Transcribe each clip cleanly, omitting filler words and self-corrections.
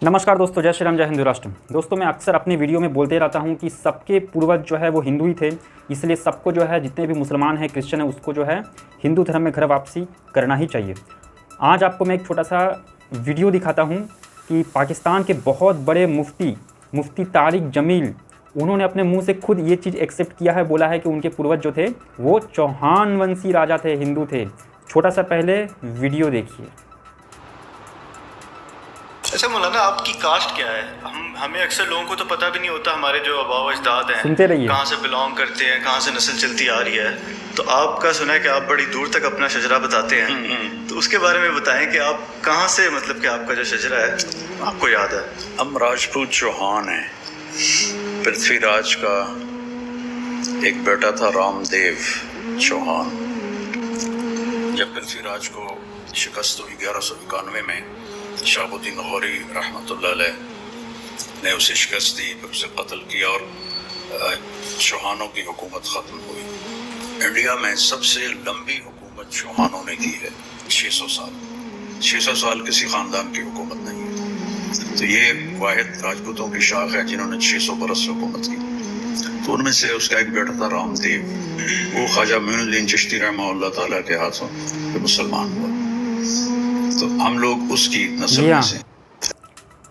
नमस्कार दोस्तों, जय श्री राम, जय हिंदू राष्ट्र। दोस्तों, मैं अक्सर अपनी वीडियो में बोलते रहता हूं कि सबके पूर्वज जो है वो हिंदू ही थे, इसलिए सबको जो है जितने भी मुसलमान हैं, क्रिश्चियन हैं, उसको जो है हिंदू धर्म में घर वापसी करना ही चाहिए। आज आपको मैं एक छोटा सा वीडियो दिखाता हूं कि पाकिस्तान के बहुत बड़े मुफ्ती तारिक जमील, उन्होंने अपने मुँह से खुद ये चीज़ एक्सेप्ट किया है, बोला है कि उनके पूर्वज जो थे वो चौहान वंशी राजा थे, हिंदू थे। छोटा सा पहले वीडियो देखिए। अच्छा मौलाना, आपकी कास्ट क्या है? हमें अक्सर लोगों को तो पता भी नहीं होता हमारे जो आबा अजदाद हैं, सुनते रहिए, कहाँ से बिलोंग करते हैं, कहाँ से नस्ल चलती आ रही है। तो आपका सुना है कि आप बड़ी दूर तक अपना शजरा बताते हैं, तो उसके बारे में बताएं कि आप कहाँ से, मतलब कि आपका जो शजरा है आपको याद है? हम राजपूत चौहान हैं। पृथ्वीराज का एक बेटा था रामदेव चौहान। जब पृथ्वीराज को शिकस्त हुई 1191 में, शहाबुद्दीन लाहौरी रहमतुल्लाह अलैह ने उसे शिकस्त दी, फिर उसे कत्ल किया और चौहानों की हुकूमत ख़त्म हुई। इंडिया में सबसे लंबी हुकूमत चौहानों ने की है, 600 साल। 600 साल किसी ख़ानदान की हुकूमत नहीं है। तो ये वाहिद राजपूतों की शाख है जिन्होंने 600 बरस हुकूमत की। तो उनमें से उसका एक बेटा था रामदेव, वो ख्वाजा मोइनुद्दीन चिश्ती रहमतुल्लाह ताला के हाथों मुसलमान हुआ। तो हम लोग उसकी नस्ल में से।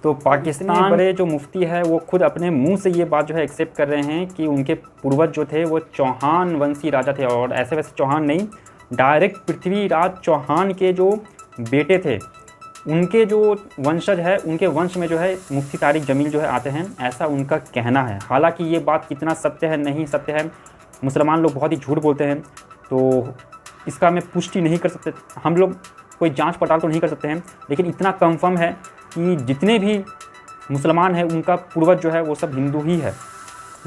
तो पाकिस्तान बड़े जो मुफ्ती है वो खुद अपने मुंह से ये बात जो है एक्सेप्ट कर रहे हैं कि उनके पूर्वज जो थे वो चौहान वंशी राजा थे, और ऐसे वैसे चौहान नहीं, डायरेक्ट पृथ्वीराज चौहान के जो बेटे थे उनके जो वंशज है, उनके वंश में जो है मुफ्ती तारिक जमील जो है आते हैं, ऐसा उनका कहना है। हालांकि ये बात कितना सत्य है, नहीं सत्य है, मुसलमान लोग बहुत ही झूठ बोलते हैं, तो इसका मैं पुष्टि नहीं कर सकते, हम लोग कोई जांच पड़ताल तो नहीं कर सकते हैं, लेकिन इतना कंफर्म है कि जितने भी मुसलमान हैं उनका पूर्वज जो है वो सब हिंदू ही है।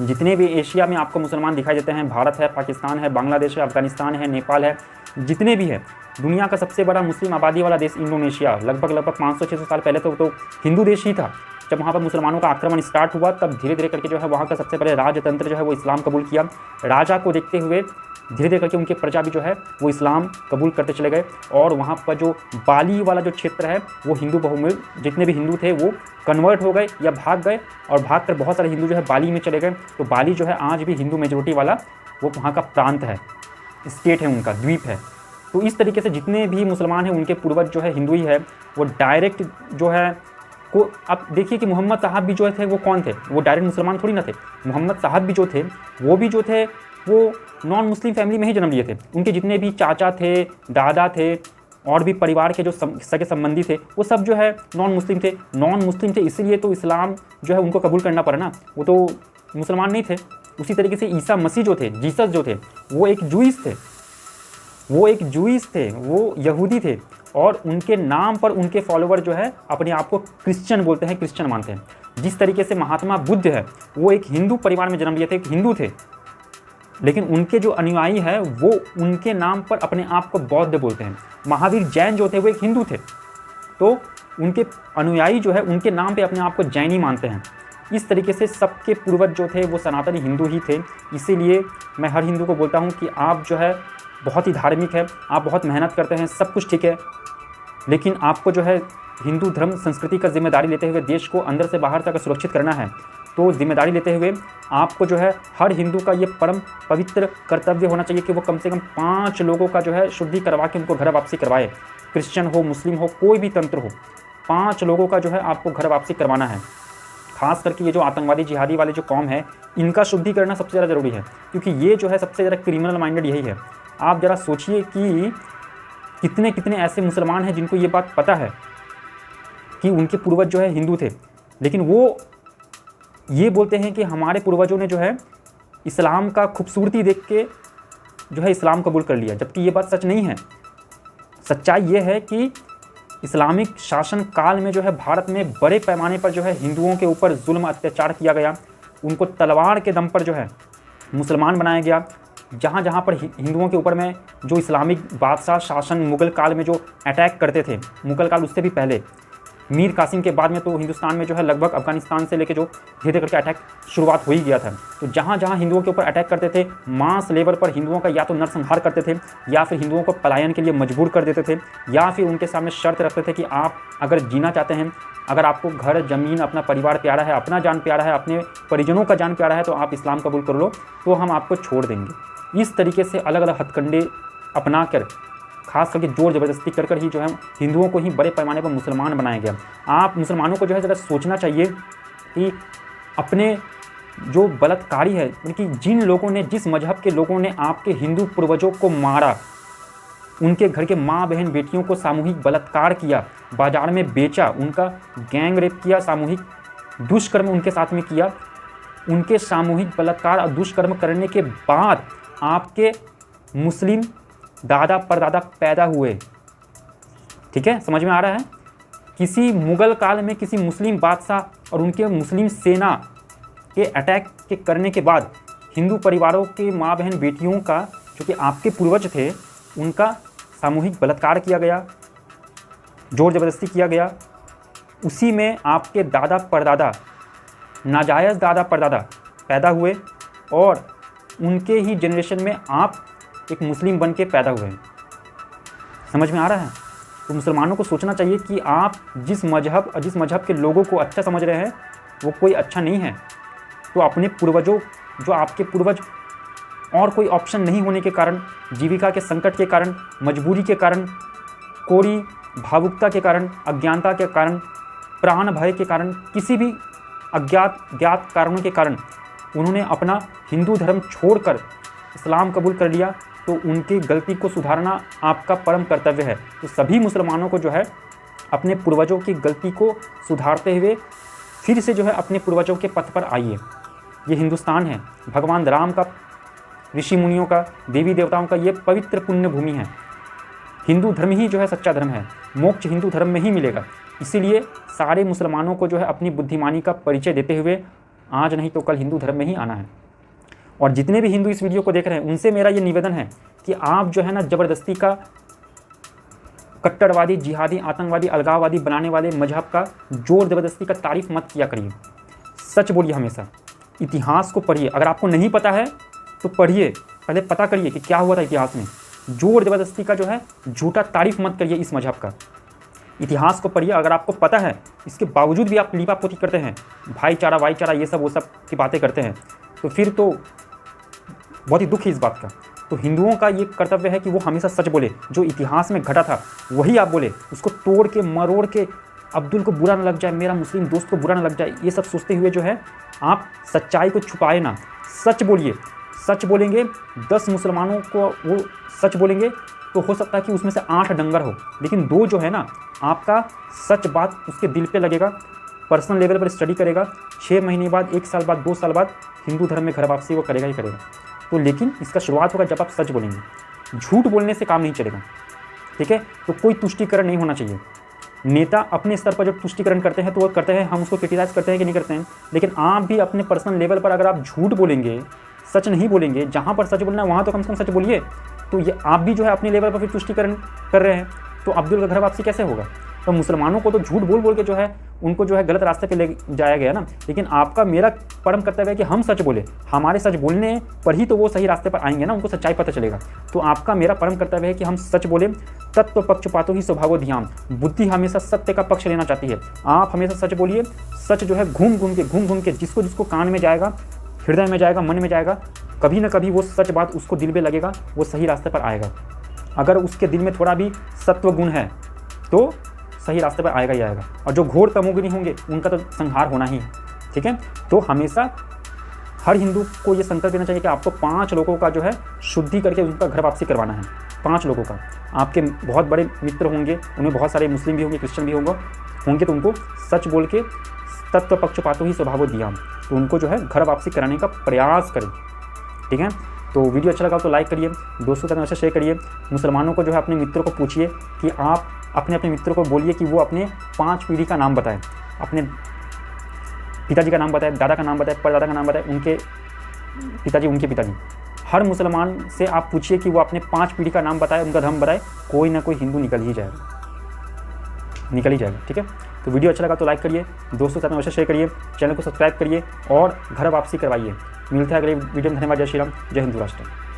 जितने भी एशिया में आपको मुसलमान दिखाई देते हैं, भारत है, पाकिस्तान है, बांग्लादेश है, अफगानिस्तान है, नेपाल है, जितने भी है, दुनिया का सबसे बड़ा मुस्लिम आबादी वाला देश इंडोनेशिया, लगभग 500-600 साल पहले तो हिंदू देश ही था। जब वहाँ पर मुसलमानों का आक्रमण स्टार्ट हुआ, तब धीरे धीरे करके जो है वहाँ का सबसे पहले राजतंत्र जो है वो इस्लाम कबूल किया। राजा को देखते हुए धीरे धीरे करके उनके प्रजा भी जो है वो इस्लाम कबूल करते चले गए, और वहाँ पर जो बाली वाला जो क्षेत्र है वो हिंदू बहुमूल्य, जितने भी हिंदू थे वो कन्वर्ट हो गए या भाग गए, और भाग कर बहुत सारे हिंदू जो है बाली में चले गए। तो बाली जो है आज भी हिंदू मेजोरिटी वाला वो वहाँ का प्रांत है, स्टेट है, उनका द्वीप है। तो इस तरीके से जितने भी मुसलमान हैं उनके पूर्वज जो है हिंदू ही है। वो डायरेक्ट जो है को अब देखिए कि मोहम्मद साहब भी जो थे वो कौन थे, वो डायरेक्ट मुसलमान थोड़ी ना थे। मोहम्मद साहब भी जो थे वो नॉन मुस्लिम फैमिली में ही जन्म लिए थे। उनके जितने भी चाचा थे, दादा थे, और भी परिवार के जो सगे संबंधी थे, वो सब जो है नॉन मुस्लिम थे, इसीलिए तो इस्लाम जो है उनको कबूल करना पड़ा ना, वो तो मुसलमान नहीं थे। उसी तरीके से ईसा मसीह जो थे, जीसस जो थे, वो एक जूइस थे, वो यहूदी थे, और उनके नाम पर उनके फॉलोवर जो है अपने आप को क्रिश्चियन बोलते हैं, क्रिश्चियन मानते हैं। जिस तरीके से महात्मा बुद्ध है, वो एक हिंदू परिवार में जन्म लिए थे, एक हिंदू थे, लेकिन उनके जो अनुयायी है वो उनके नाम पर अपने आप को बौद्ध बोलते हैं। महावीर जैन जो थे वो एक हिंदू थे, तो उनके अनुयायी जो है उनके नाम पे अपने आप को जैनी मानते हैं। इस तरीके से सबके पूर्वज जो थे वो सनातनी हिंदू ही थे। इसीलिए मैं हर हिंदू को बोलता हूँ कि आप जो है बहुत ही धार्मिक है, आप बहुत मेहनत करते हैं, सब कुछ ठीक है, लेकिन आपको जो है हिंदू धर्म संस्कृति का जिम्मेदारी लेते हुए देश को अंदर से बाहर तक सुरक्षित करना है। तो जिम्मेदारी लेते हुए आपको जो है हर हिंदू का ये परम पवित्र कर्तव्य होना चाहिए कि वो कम से कम 5 लोगों का जो है शुद्धि करवा के उनको घर वापसी करवाए। क्रिश्चियन हो, मुस्लिम हो, कोई भी तंत्र हो, 5 लोगों का जो है आपको घर वापसी करवाना है। खास करके ये जो आतंकवादी जिहादी वाले जो कौम है, इनका शुद्धि करना सबसे ज़्यादा ज़रूरी है, क्योंकि ये जो है सबसे ज़्यादा क्रिमिनल माइंडेड यही है। आप ज़रा सोचिए कि कितने कितने ऐसे मुसलमान हैं जिनको ये बात पता है कि उनके पूर्वज जो है हिंदू थे, लेकिन वो ये बोलते हैं कि हमारे पूर्वजों ने जो है इस्लाम का खूबसूरती देख के जो है इस्लाम कबूल कर लिया, जबकि ये बात सच नहीं है। सच्चाई ये है कि इस्लामिक शासन काल में जो है भारत में बड़े पैमाने पर जो है हिंदुओं के ऊपर जुल्म अत्याचार किया गया, उनको तलवार के दम पर जो है मुसलमान बनाया गया। जहाँ जहाँ पर हिंदुओं के ऊपर में जो इस्लामिक बादशाह शासन मुग़ल काल में जो अटैक करते थे, मुग़ल काल उससे भी पहले, मीर कासिम के बाद में तो हिंदुस्तान में जो है लगभग अफगानिस्तान से लेके जो धीरे धीरे करके अटैक शुरुआत हो ही गया था। तो जहाँ जहाँ हिंदुओं के ऊपर अटैक करते थे, मास लेवल पर हिंदुओं का या तो नरसंहार करते थे, या फिर हिंदुओं को पलायन के लिए मजबूर कर देते थे, या फिर उनके सामने शर्त रखते थे कि आप अगर जीना चाहते हैं, अगर आपको घर ज़मीन अपना परिवार प्यारा है, अपना जान प्यारा है, अपने परिजनों का जान प्यारा है, तो आप इस्लाम कबूल कर लो तो हम आपको छोड़ देंगे। इस तरीके से अलग अलग हथकंडे अपना कर, खास करके जोर ज़बरदस्ती कर ही जो है हिंदुओं को ही बड़े पैमाने पर मुसलमान बनाया गया। आप मुसलमानों को जो है ज़रा सोचना चाहिए कि अपने जो बलात्कारी है, उनकी जिन लोगों ने, जिस मजहब के लोगों ने आपके हिंदू पूर्वजों को मारा, उनके घर के माँ बहन बेटियों को सामूहिक बलात्कार किया, बाज़ार में बेचा, उनका गैंग रेप किया, सामूहिक दुष्कर्म उनके साथ में किया, उनके सामूहिक बलात्कार और दुष्कर्म करने के बाद आपके मुस्लिम दादा परदादा पैदा हुए। ठीक है, समझ में आ रहा है? किसी मुग़ल काल में किसी मुस्लिम बादशाह और उनके मुस्लिम सेना के अटैक के करने के बाद हिंदू परिवारों के माँ बहन बेटियों का, जो कि आपके पूर्वज थे, उनका सामूहिक बलात्कार किया गया, जोर ज़बरदस्ती किया गया। उसी में आपके दादा परदादा, नाजायज़ दादा परदादा पैदा हुए और उनके ही जनरेशन में आप एक मुस्लिम बन के पैदा हुए हैं। समझ में आ रहा है? तो मुसलमानों को सोचना चाहिए कि आप जिस मजहब के लोगों को अच्छा समझ रहे हैं वो कोई अच्छा नहीं है। तो अपने पूर्वजों, जो आपके पूर्वज और कोई ऑप्शन नहीं होने के कारण, जीविका के संकट के कारण, मजबूरी के कारण, कोरी भावुकता के कारण, अज्ञानता के कारण, प्राण भय के कारण, किसी भी ज्ञात कारणों के कारण उन्होंने अपना हिंदू धर्म छोड़कर इस्लाम कबूल कर लिया, तो उनकी गलती को सुधारना आपका परम कर्तव्य है। तो सभी मुसलमानों को जो है अपने पूर्वजों की गलती को सुधारते हुए फिर से जो है अपने पूर्वजों के पथ पर आइए। ये हिंदुस्तान है, भगवान राम का, ऋषि मुनियों का, देवी देवताओं का ये पवित्र पुण्य भूमि है। हिंदू धर्म ही जो है सच्चा धर्म है, मोक्ष हिंदू धर्म में ही मिलेगा। इसीलिए सारे मुसलमानों को जो है अपनी बुद्धिमानी का परिचय देते हुए आज नहीं तो कल हिंदू धर्म में ही आना है। और जितने भी हिंदू इस वीडियो को देख रहे हैं उनसे मेरा ये निवेदन है कि आप जो है ना ज़बरदस्ती का, कट्टरवादी, जिहादी, आतंकवादी, अलगाववादी बनाने वाले मजहब का जोर ज़बरदस्ती का तारीफ़ मत किया करिए। सच बोलिए हमेशा, इतिहास को पढ़िए। अगर आपको नहीं पता है तो पढ़िए, पहले पता करिए कि क्या हुआ था इतिहास में। जोर ज़बरदस्ती का जो है झूठा तारीफ़ मत करिए इस मजहब का। इतिहास को पढ़िए। अगर आपको पता है, इसके बावजूद भी आप लीपापोती करते हैं, भाईचारा वाईचारा ये सब वो सब की बातें करते हैं, तो फिर तो बहुत ही दुख है इस बात का। तो हिंदुओं का ये कर्तव्य है कि वो हमेशा सच बोले। जो इतिहास में घटा था वही आप बोले, उसको तोड़ के मरोड़ के अब्दुल को बुरा न लग जाए, मेरा मुस्लिम दोस्त को बुरा न लग जाए, ये सब सोचते हुए जो है आप सच्चाई को छुपाए ना, सच बोलिए। सच बोलेंगे, 10 मुसलमानों को वो सच बोलेंगे तो हो सकता है कि उसमें से 8 डंगर हो, लेकिन 2 जो है ना, आपका सच बात उसके दिल पे लगेगा, पर्सनल लेवल पर स्टडी करेगा, 6 महीने बाद, 1 साल बाद, 2 साल बाद हिंदू धर्म में घर वापसी वो करेगा ही करेगा। तो लेकिन इसका शुरुआत होगा जब आप सच बोलेंगे। झूठ बोलने से काम नहीं चलेगा, ठीक है? तो कोई तुष्टिकरण नहीं होना चाहिए। नेता अपने स्तर पर जब तुष्टिकरण करते हैं तो वो करते हैं, हम उसको क्रिटिसाइज़ करते हैं कि नहीं करते हैं, लेकिन आप भी अपने पर्सनल लेवल पर अगर आप झूठ बोलेंगे, सच नहीं बोलेंगे, जहाँ पर सच बोलना है वहाँ तो कम से कम सच बोलिए। तो ये आप भी जो है अपने लेवल पर फिर तुष्टिकरण कर रहे हैं, तो अब्दुल का घर वापसी कैसे होगा? तो मुसलमानों को तो झूठ बोल बोल के जो है उनको जो है गलत रास्ते पे ले जाया गया ना। लेकिन आपका, मेरा परम कर्तव्य है कि हम सच बोले। हमारे सच बोलने पर ही तो वो सही रास्ते पर आएंगे ना, उनको सच्चाई पता चलेगा। तो आपका, मेरा परम कर्तव्य है कि हम सच बोले। तत्व पक्षपातो ही स्वभावो ध्यान, बुद्धि हमेशा सत्य का पक्ष लेना चाहती है। आप हमेशा सच बोलिए। सच जो है घूम घूम के जिसको जिसको कान में जाएगा, हृदय में जाएगा, मन में जाएगा, कभी ना कभी वो सच बात उसको दिल में लगेगा, वो सही रास्ते पर आएगा। अगर उसके दिल में थोड़ा भी सत्व गुण है तो सही रास्ते पर आएगा ही आएगा। और जो घोर तमोगुणी होंगे उनका तो संहार होना ही है, ठीक है? तो हमेशा हर हिंदू को ये संकल्प लेना चाहिए कि आपको 5 लोगों का जो है शुद्धि करके उनका घर वापसी करवाना है। 5 लोगों का। आपके बहुत बड़े मित्र होंगे, उनमें बहुत सारे मुस्लिम भी होंगे, क्रिश्चियन भी होंगे, तो उनको सच बोल के तत्व पक्षपातो ही स्वभावो ध्यान, तो उनको जो है घर वापसी कराने का प्रयास करें, ठीक है? तो वीडियो अच्छा लगा तो लाइक करिए, दोस्तों तक अवश्य शेयर करिए। मुसलमानों को जो है अपने मित्रों को पूछिए कि आप अपने मित्रों को बोलिए कि वो अपने 5 पीढ़ी का नाम बताएं, अपने पिताजी का नाम बताएं, दादा का नाम बताएं, परदादा का नाम बताएं, उनके पिताजी, उनके पिताजी। हर मुसलमान से आप पूछिए कि वो अपने 5 पीढ़ी का नाम बताए, उनका धर्म बताए, कोई ना कोई हिंदू निकल ही जाएगा, ठीक है? तो वीडियो अच्छा लगा तो लाइक करिए, दोस्तों के साथ में अवश्य शेयर करिए, चैनल को सब्सक्राइब करिए और घर वापसी करवाइए। मिलते हैं अगले वीडियो में। धन्यवाद। जय श्री राम, जय हिंदू राष्ट्र।